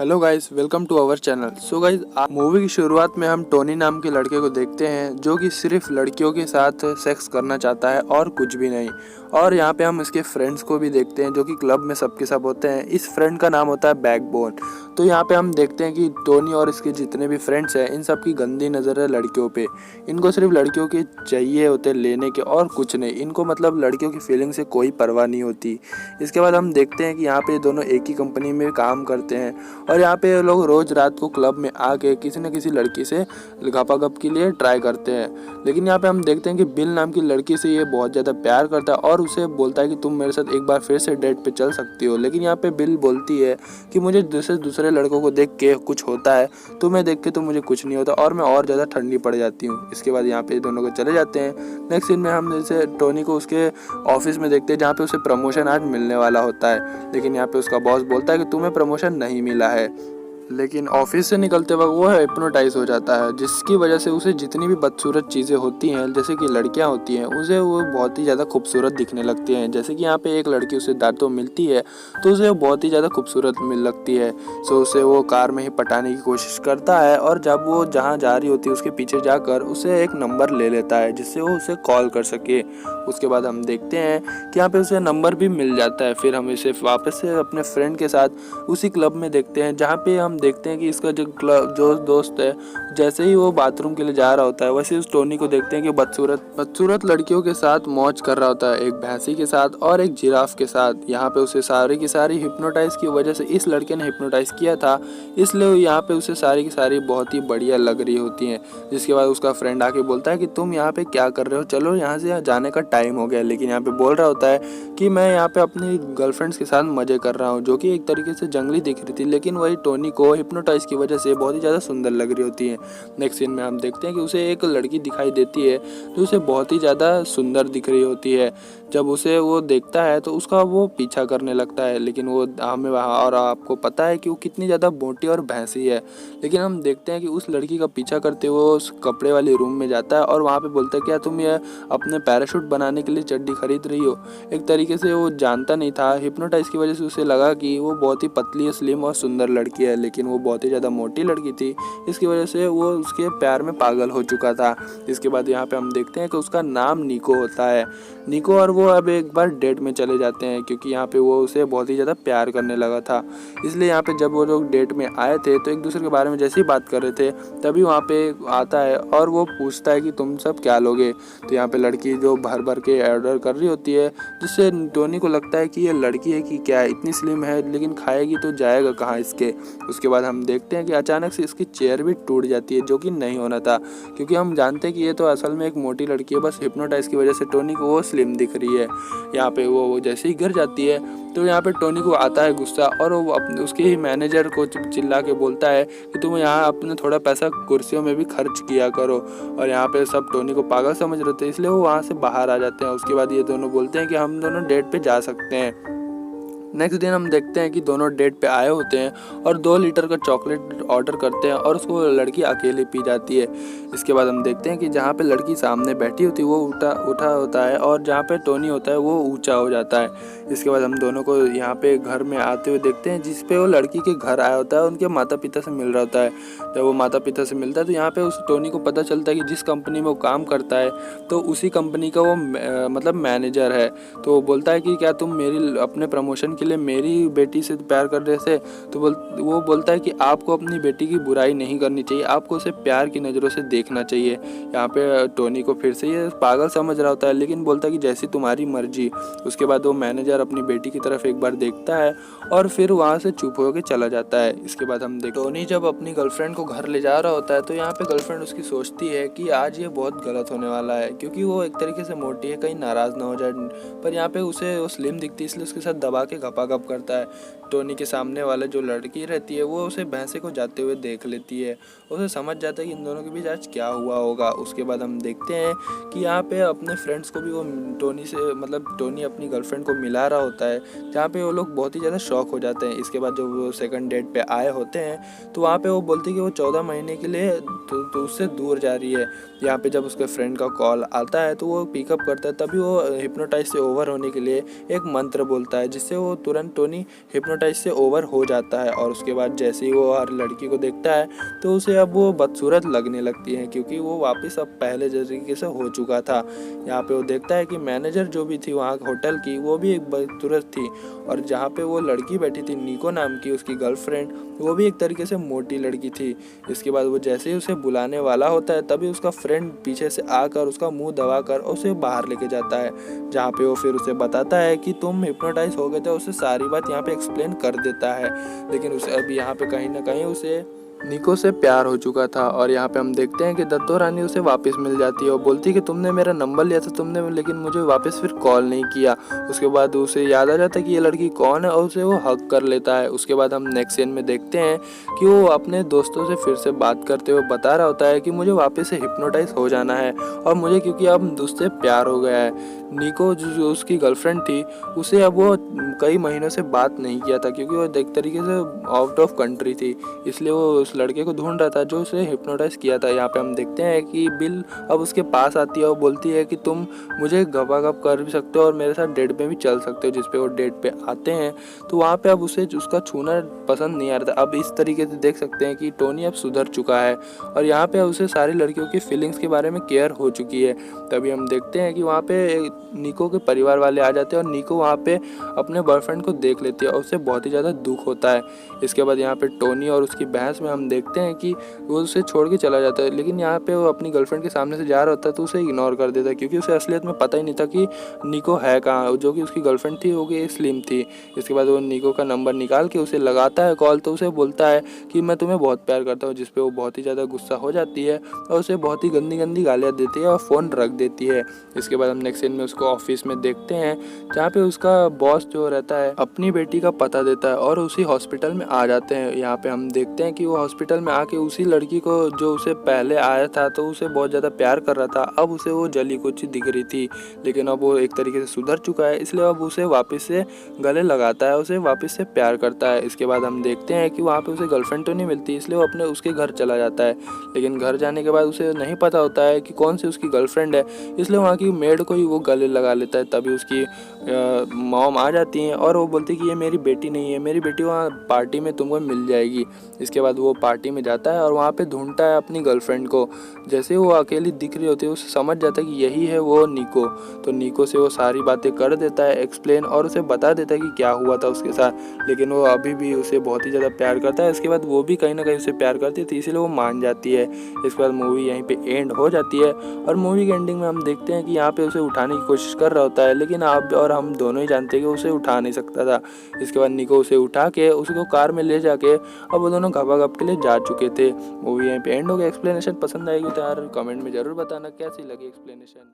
Hello guys, welcome to our channel. So guys, movie की शुरुआत में हम टोनी नाम के लड़के को देखते हैं जो कि सिर्फ लड़कियों के साथ सेक्स करना चाहता है और कुछ भी नहीं। और यहाँ पे हम इसके फ्रेंड्स को भी देखते हैं जो कि क्लब में सबके सब होते हैं। इस फ्रेंड का नाम होता है बैकबोन। तो यहाँ पे हम देखते हैं कि टोनी और इसके जितने भी फ्रेंड्स हैं इन सब की गंदी नज़र है लड़कियों पे। इनको सिर्फ लड़कियों के चाहिए होते लेने के और कुछ नहीं। इनको मतलब लड़कियों की फीलिंग से कोई परवाह नहीं होती। इसके बाद हम देखते हैं कि यहाँ पे दोनों एक ही कंपनी में काम करते हैं और यहाँ पे लोग रोज़ रात को क्लब में आके किसी न किसी लड़की से गपागप के लिए ट्राई करते हैं। लेकिन यहाँ पे हम देखते हैं कि बिल नाम की लड़की से ये बहुत ज़्यादा प्यार करता है और उसे बोलता है कि तुम मेरे साथ एक बार फिर से डेट पे चल सकती हो। लेकिन यहाँ पे बिल बोलती है कि मुझे दूसरे लड़कों को देख के कुछ होता है, तुम्हें देख के तो मुझे कुछ नहीं होता और मैं और ज़्यादा ठंडी पड़ जाती हूँ। इसके बाद यहाँ पे दोनों को चले जाते हैं। नेक्स्ट सीन में हम जैसे टोनी को उसके ऑफिस में देखते हैं जहाँ पे उसे प्रमोशन आज मिलने वाला होता है। लेकिन यहाँ पे उसका बॉस बोलता है कि तुम्हें प्रमोशन नहीं मिला है। लेकिन ऑफिस से निकलते वक्त वो हिप्नोटाइज हो जाता है, जिसकी वजह से उसे जितनी भी बदसूरत चीज़ें होती हैं जैसे कि लड़कियां होती हैं उसे वो बहुत ही ज़्यादा खूबसूरत दिखने लगती हैं। जैसे कि यहाँ पे एक लड़की उसे दांतों मिलती है तो उसे वो बहुत ही ज़्यादा खूबसूरत मिल लगती है। सो उसे वो कार में ही पटाने की कोशिश करता है और जब वो जहाँ जा रही होती है उसके पीछे जाकर उसे एक नंबर ले लेता है जिससे वो उसे कॉल कर सके। उसके बाद हम देखते हैं कि यहाँ पे उसे नंबर भी मिल जाता है। फिर हम इसे वापस से अपने फ्रेंड के साथ उसी क्लब में देखते हैं जहाँ पे हम देखते हैं कि इसका जो दोस्त है जैसे ही वो बाथरूम के लिए जा रहा होता है वैसे उस टोनी को देखते हैं कि बदसूरत लड़कियों के साथ मौज कर रहा होता है, एक भैंसी के साथ और एक जिराफ के साथ। यहाँ पे उसे सारी की सारी हिप्नोटाइज की वजह से इस लड़के ने हिप्नोटाइज किया था, इसलिए यहाँ पे उसे सारी की सारी बहुत ही बढ़िया लग रही होती हैं। जिसके बाद उसका फ्रेंड आके बोलता है कि तुम यहाँ पे क्या कर रहे हो, चलो यहाँ से जाने का टाइम हो गया। लेकिन यहाँ पे बोल रहा होता है कि मैं यहाँ पे अपनी गर्लफ्रेंड्स के साथ मजे कर रहा हूँ, जो कि एक तरीके से जंगली दिख रही थी लेकिन वही टोनी को हिप्नोटाइज की वजह से बहुत ही ज़्यादा सुंदर लग रही होती है। नेक्स्ट सीन में हम देखते हैं कि उसे एक लड़की दिखाई देती है जो उसे बहुत ही ज़्यादा सुंदर दिख रही होती है। जब उसे वो देखता है तो उसका वो पीछा करने लगता है, लेकिन वो हमें और आपको पता है कि वो कितनी ज़्यादा मोटी और भैंसी है। लेकिन हम देखते हैं कि उस लड़की का पीछा करते हुए वो उस कपड़े वाली रूम में जाता है और वहाँ पे बोलता है क्या तुम ये अपने पैराशूट बनाने के लिए चड्डी खरीद रही हो। एक तरीके से वो जानता नहीं था, हिप्नोटाइज की वजह से उसे लगा कि वो बहुत ही पतली स्लिम और सुंदर लड़की है, लेकिन वो बहुत ही ज़्यादा मोटी लड़की थी। इसकी वजह से वो उसके प्यार में पागल हो चुका था। इसके बाद यहाँ पे हम देखते हैं कि उसका नाम निको होता है। निको और वो अब एक बार डेट में चले जाते हैं क्योंकि यहाँ पे वो उसे बहुत ही ज़्यादा प्यार करने लगा था। इसलिए यहाँ पे जब वो लोग डेट में आए थे तो एक दूसरे के बारे में जैसे ही बात कर रहे थे तभी वहाँ पे आता है और वो पूछता है कि तुम सब क्या लोगे। तो यहाँ पे लड़की जो भर भर के ऑर्डर कर रही होती है, जिससे टोनी को लगता है कि ये लड़की है कि क्या इतनी स्लिम है, लेकिन खाएगी तो जाएगा कहाँ इसके। उसके बाद हम देखते हैं कि अचानक से इसकी चेयर भी टूट जाती है, जो कि नहीं होना था क्योंकि हम जानते हैं कि ये तो असल में एक मोटी लड़की है, बस हिप्नोटाइज की वजह से टोनी को वो स्लिम दिख रही है। यहाँ पे वो जैसे ही गिर जाती है तो यहाँ पे टोनी को आता है गुस्सा और वो अपने उसके ही मैनेजर को चिल्ला के बोलता है कि तुम यहाँ अपने थोड़ा पैसा कुर्सियों में भी खर्च किया करो। और यहाँ पे सब टोनी को पागल समझ रहे थे, इसलिए वो वहाँ से बाहर आ जाते हैं। उसके बाद ये दोनों बोलते हैं कि हम दोनों डेट पे जा सकते हैं। नेक्स्ट दिन हम देखते हैं कि दोनों डेट पे आए होते हैं और 2 लीटर का चॉकलेट ऑर्डर करते हैं और उसको लड़की अकेले पी जाती है। इसके बाद हम देखते हैं कि जहाँ पे लड़की सामने बैठी होती है वो उठा होता है और जहाँ पे टोनी होता है वो ऊंचा हो जाता है। इसके बाद हम दोनों को यहाँ पे घर में आते हुए देखते हैं जिस पे वो लड़की के घर आया होता है, उनके माता पिता से मिल रहा होता है। जब वो माता पिता से मिलता है तो यहाँ पे उस टोनी को पता चलता है कि जिस कंपनी में वो काम करता है तो उसी कंपनी का वो मतलब मैनेजर है। तो वो बोलता है कि क्या तुम मेरी अपने प्रमोशन के लिए मेरी बेटी से प्यार कर रहे थे। तो वो बोलता है कि आपको अपनी बेटी की बुराई नहीं करनी चाहिए, आपको उसे प्यार की नज़रों से देखना चाहिए। यहाँ पे टोनी को फिर से ये पागल समझ रहा होता है लेकिन बोलता है कि जैसी तुम्हारी मर्जी। उसके बाद वो मैनेजर अपनी बेटी की तरफ एक बार देखता है और फिर वहाँ से चुप होकर चला जाता है। इसके बाद हम टोनी जब अपनी गर्लफ्रेंड को घर ले जा रहा होता है तो यहाँ पे गर्लफ्रेंड उसकी सोचती है कि आज ये बहुत गलत होने वाला है क्योंकि वो एक तरीके से मोटी है, कहीं नाराज़ ना हो जाए। पर यहाँ पे उसे वो स्लिम दिखती है इसलिए उसके साथ दबा के गप करता है। टोनी के सामने वाले जो लड़की रहती है वो उसे भैंसे को जाते हुए देख लेती है। उसे समझ जाता है कि इन दोनों के बीच आज क्या हुआ होगा। उसके बाद हम देखते हैं कि यहाँ पे अपने फ्रेंड्स को भी वो टोनी अपनी गर्लफ्रेंड को मिला रहा होता है, जहाँ पे वो लोग बहुत ही ज़्यादा शॉक हो जाते हैं। इसके बाद जब वो सेकंड डेट पे आए होते हैं तो वहाँ पे वो बोलती है कि वो 14 महीने के लिए तो उससे दूर जा रही है। यहाँ पे जब उसके फ्रेंड का कॉल आता है तो वो पिकअप करता है, तभी वो हिप्नोटाइज से ओवर होने के लिए एक मंत्र बोलता है जिससे वो तुरंत टोनी हिप्नोटाइज से ओवर हो जाता है। और उसके बाद जैसे ही वो हर लड़की को देखता है तो उसे अब वो बदसूरत लगने लगती है, क्योंकि वो वापस अब पहले तरीके से हो चुका था। यहाँ पे वो देखता है कि मैनेजर जो भी थी वहाँ होटल की, वो भी एक बदसूरत थी। और जहाँ पे वो लड़की बैठी थी निको नाम की, उसकी गर्लफ्रेंड, वो भी एक तरीके से मोटी लड़की थी। इसके बाद वो जैसे ही उसे बुलाने वाला होता है तभी उसका फ्रेंड पीछे से आकर उसका मुंह दबाकर उसे बाहर लेके जाता है, जहाँ पे वो फिर उसे बताता है कि तुम हिप्नोटाइज हो गए थे। उसे सारी बात यहाँ पे एक्सप्लेन कर देता है, लेकिन उसे अब यहाँ पे कहीं ना कहीं उसे निको से प्यार हो चुका था। और यहाँ पे हम देखते हैं कि दत्तो रानी उसे वापस मिल जाती है और बोलती है कि तुमने मेरा नंबर लिया था तुमने, लेकिन मुझे वापस फिर कॉल नहीं किया। उसके बाद उसे याद आ जाता है कि ये लड़की कौन है और उसे वो हक कर लेता है। उसके बाद हम नेक्स्ट सीन में देखते हैं कि वो अपने दोस्तों से फिर से बात करते हुए बता रहा होता है कि मुझे वापस से हिप्नोटाइज हो जाना है, और मुझे क्योंकि अब उससे प्यार हो गया है। निको जो उसकी गर्लफ्रेंड थी, उसे अब वो कई महीनों से बात नहीं किया था, क्योंकि वो एक तरीके से आउट ऑफ कंट्री थी, इसलिए वो उस लड़के को ढूंढ रहा था जो उसे हिप्नोटाइज किया था। यहाँ पे हम देखते हैं कि बिल अब उसके पास आती है और बोलती है कि तुम मुझे गपागप कर भी सकते हो और मेरे साथ डेट पे भी चल सकते हो। जिस पे वो डेट पे आते हैं तो वहाँ पे अब उसे उसका छूना पसंद नहीं आ रहा था। अब इस तरीके से देख सकते हैं कि टोनी अब सुधर चुका है और यहाँ पे उसे सारी लड़कियों की फीलिंग्स के बारे में केयर हो चुकी है। तभी हम देखते हैं कि वहाँ पे निको के परिवार वाले आ जाते हैं और निको वहाँ पे अपने बॉयफ्रेंड को देख लेती है और उसे बहुत ही ज़्यादा दुख होता है। इसके बाद यहाँ पे टोनी और उसकी बहस में हम देखते हैं कि वो उसे छोड़ के चला जाता है, लेकिन यहाँ पे वो अपनी गर्लफ्रेंड के सामने से जा रहा होता है तो उसे इग्नोर कर देता है, क्योंकि उसे असलियत में पता ही नहीं था कि निको है कहाँ। जो कि उसकी गर्लफ्रेंड थी वो कि स्लिम थी। इसके बाद वो निको का नंबर निकाल के उसे लगाता है कॉल, तो उसे बोलता है कि मैं तुम्हें बहुत प्यार करता हूँ, जिसपे वो बहुत ही ज़्यादा गुस्सा हो जाती है और उसे बहुत ही गंदी गंदी गालियाँ देती है और फ़ोन रख देती है। इसके बाद हम नेक्स्ट सीन में उसको ऑफिस में देखते हैं, जहाँ पे उसका बॉस जो रहता है अपनी बेटी का पता देता है और उसी हॉस्पिटल में आ जाते हैं। यहाँ पे हम देखते हैं कि वो हॉस्पिटल में आके उसी लड़की को जो उसे पहले आया था तो उसे बहुत ज़्यादा प्यार कर रहा था, अब उसे वो जली कुछ दिख रही थी, लेकिन अब वो एक तरीके से सुधर चुका है, इसलिए अब उसे वापस से गले लगाता है, उसे वापस से प्यार करता है। इसके बाद हम देखते हैं कि वहाँ पे उसे गर्लफ्रेंड तो नहीं मिलती, इसलिए वो अपने उसके घर चला जाता है, लेकिन घर जाने के बाद उसे नहीं पता होता है कि कौन सी उसकी गर्लफ्रेंड है, इसलिए वहाँ की मेड को ही वो गले लगा लेता है। तभी उसकी मॉम आ जाती हैं और वो बोलती है कि ये मेरी बेटी नहीं है, मेरी बेटी वहाँ पार्टी में तुमको मिल जाएगी। इसके बाद वो पार्टी में जाता है और वहाँ पे ढूंढता है अपनी गर्लफ्रेंड को। जैसे वो अकेली दिख रही होती है उसे समझ जाता है कि यही है वो निको, तो निको से वो सारी बातें कर देता है एक्सप्लेन और उसे बता देता है कि क्या हुआ था उसके साथ, लेकिन वो अभी भी उसे बहुत ही ज़्यादा प्यार करता है। इसके बाद वो भी कहीं ना कहीं उसे प्यार करती थी, इसीलिए वो मान जाती है। इसके बाद मूवी यहीं पे एंड हो जाती है और मूवी के एंडिंग में हम देखते हैं कि यहाँ पे उसे उठाने की कोशिश कर रहा होता है, लेकिन आप और हम दोनों ही जानते हैं कि उसे उठा नहीं सकता था। इसके बाद निको उसे उठा के उसको कार में ले जाके अब वो दोनों गपागप के लिए जा चुके थे। मूवी यहीं पे एंड हो गया। एक्सप्लेनेशन पसंद आएगी तो यार कमेंट में ज़रूर बताना कैसी लगी एक्सप्लेनेशन।